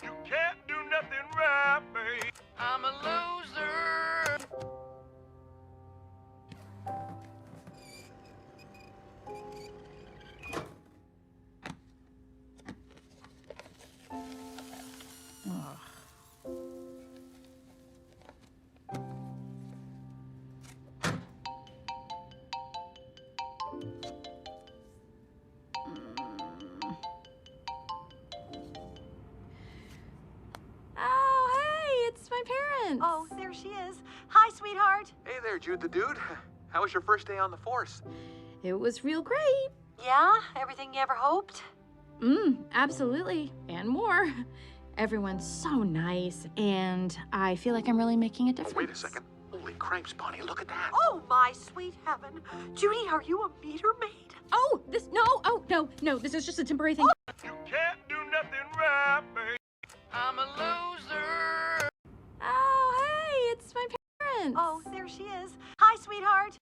You can't do nothing right, babe. I'm a loser. Oh, hey, it's my parents. Oh, there she is. Hi, sweetheart. Hey there, Jude the Dude. How was your first day on the force? It was real great. Yeah? Everything you ever hoped? Absolutely. And more. Everyone's so nice, and I feel like I'm really making a difference. Wait a second. Holy cripes, Bonnie, look at that. Oh, my sweet heaven. Judy, are you a meter maid? Oh, no, this is just a temporary thing. You can't do nothing right, babe. I'm a loser. Oh, hey, it's my parents. Oh, there she is. Hi, sweetheart.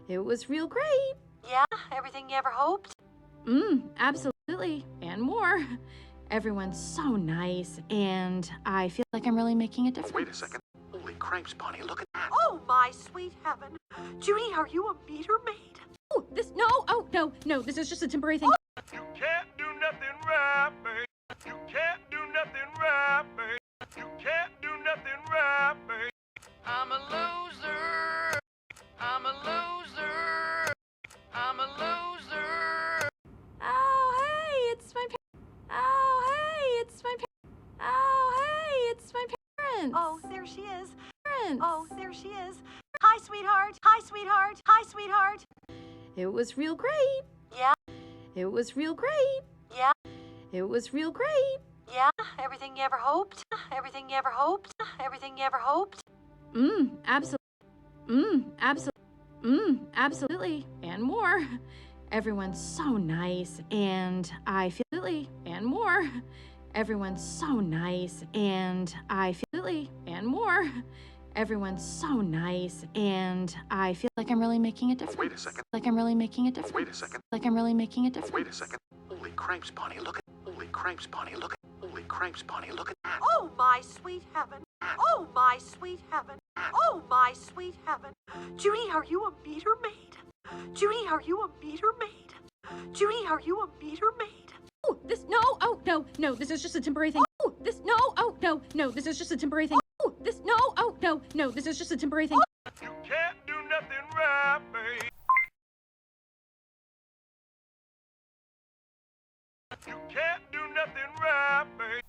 It was real great. Yeah? Everything you ever hoped? Absolutely. And more. Everyone's so nice, and I feel like I'm really making a difference. Wait a second. Holy cripes, Bonnie, look at that. Oh, my sweet heaven. Judy, are you a meter maid? Oh, no, this is just a temporary thing. You can't do nothing right, babe. You can't do nothing right, babe. You can't do nothing right, babe. I'm a loser. I'm a loser. I'm a loser. Oh, hey, it's my Oh, hey, it's my Oh, hey, it's my parents. Oh, there she is. Parents. Oh, there she is. Hi, sweetheart. Hi, sweetheart. Hi, sweetheart. It was real great. Yeah? It was real great. Yeah? It was real great. Yeah? Everything you ever hoped? Everything you ever hoped? Everything you ever hoped? Absolutely. And more. Everyone's so nice, and I feel and more. Everyone's so nice, and I feel and more. Everyone's so nice, and I feel like I'm really making a difference. Wait a second. Like I'm really making a difference. Wait a second. Like I'm really making a difference. Wait a second. Holy cripes, Bonnie, look at. Holy cripes, Bonnie, look at. Holy cripes, Bonnie, look at that. Oh, my sweet heaven. Oh, my sweet heaven. Oh, my sweet heaven. Judy, are you a meter maid? Judy, are you a meter maid? Judy, are you a meter maid? Oh, no, this is just a temporary thing. Oh, no, this is just a temporary thing. Oh, no, this is just a temporary thing. You can't do nothing right, babe. You can't do nothing right, babe.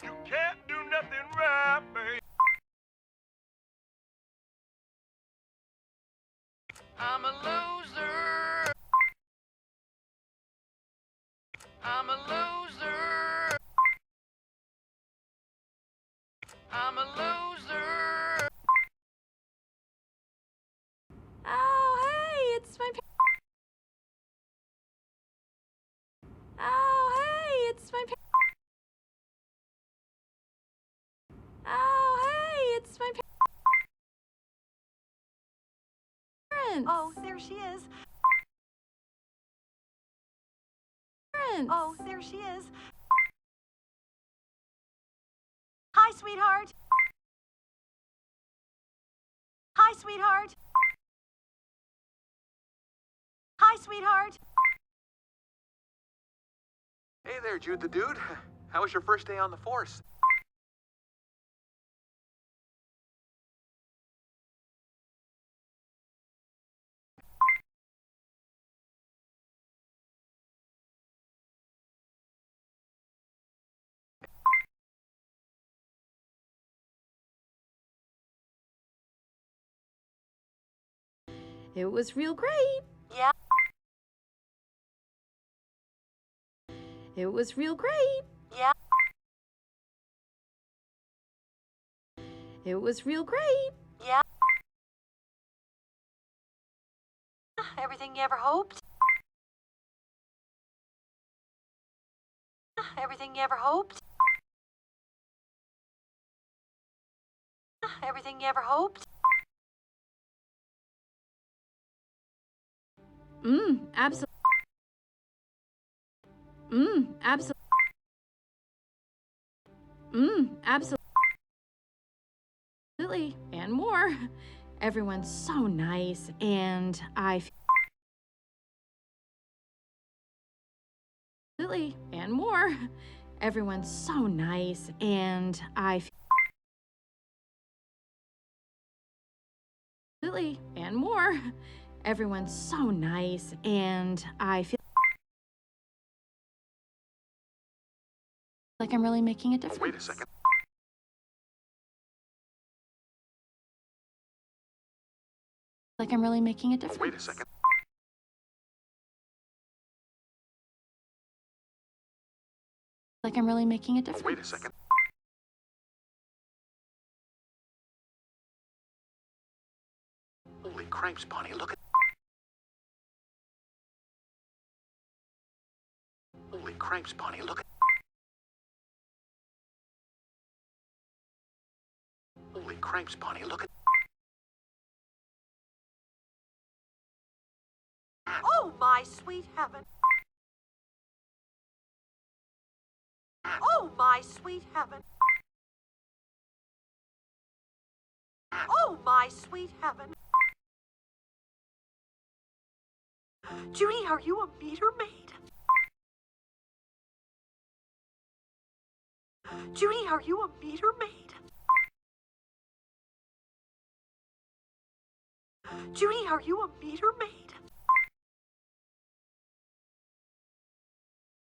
You can't do nothing right, babe. I'm a loser. I'm a loser. I'm a loser. Oh, hey, it's my Oh, hey, it's my Oh, hey, it's my parents. Oh, there she is. Parents. Oh, there she is. Hi, sweetheart. Hi, sweetheart. Hi, sweetheart. Hey there, Jude the Dude. How was your first day on the force? It was real great. Yeah? It was real great. Yeah? It was real great. Yeah? Everything you ever hoped? Everything you ever hoped? Everything you ever hoped? Absolutely. Absolutely. Absolutely. And more. Everyone's so nice, and I feel absolutely. And more. Everyone's so nice, and I feel absolutely. And more. Everyone's so nice, and I feel like I'm really making a difference. Wait a second. Like I'm really making a difference. Wait a second. Like I'm really making a difference. Wait a second. Holy cripes, Bonnie, look at... Holy cripes, Bonnie, look at... Holy cripes, Bonnie, look at... Oh, my sweet heaven. Oh, my sweet heaven. Oh, my sweet heaven. Judy, are you a meter maid? Judy, are you a meter maid? Judy, are you a meter maid?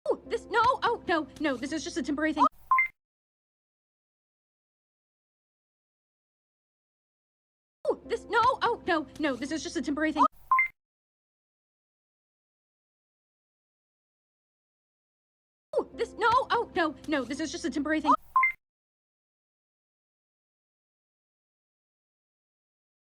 Oh, no, this is just a temporary thing. Oh, this is just a temporary thing. Oh, this is just a temporary thing.